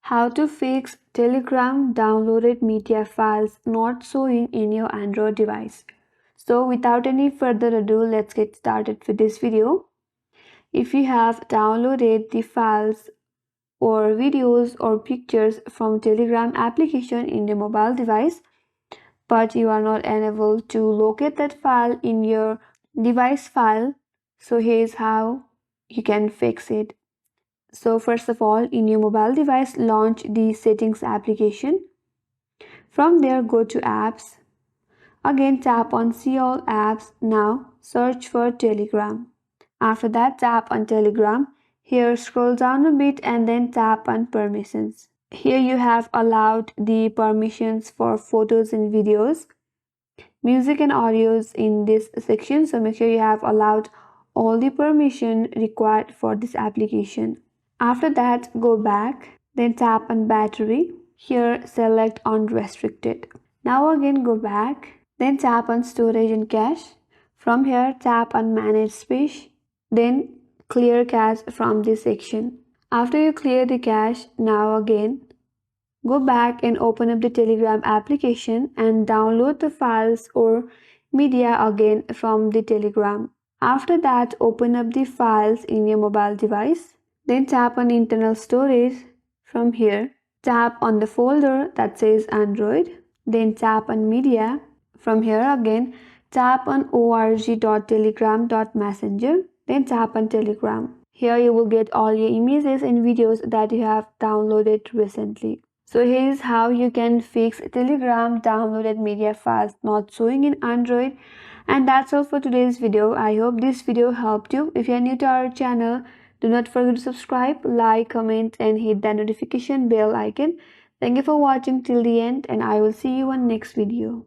How to fix Telegram downloaded media files not showing in your Android device. So without any further ado, let's get started with this video. If you have downloaded the files or videos or pictures from Telegram application in your mobile device, but you are not unable to locate that file in your device file, so here's how you can fix it. So first of all, in your mobile device, launch the settings application. From there, go to apps. Again, tap on see all apps. Now search for Telegram. After that, tap on Telegram. Here scroll down a bit and then tap on permissions. Here you have allowed the permissions for photos and videos, music and audios in this section. So make sure you have allowed all the permission required for this application. After that, go back, then tap on battery. Here select unrestricted. Now again go back, then tap on storage and cache. From here tap on manage space, then clear cache from this section. After you clear the cache, now again go back and open up the Telegram application and download the files or media again from the Telegram. After that, open up the files in your mobile device. Then tap on internal storage. From here, tap on the folder that says Android. Then tap on media. From here again, tap on org.telegram.messenger. Then tap on Telegram. Here you will get all your images and videos that you have downloaded recently. So here is how you can fix Telegram downloaded media files not showing in Android. And that's all for today's video. I hope this video helped you. If you are new to our channel, do not forget to subscribe, like, comment and hit that notification bell icon. Thank you for watching till the end and I will see you on next video.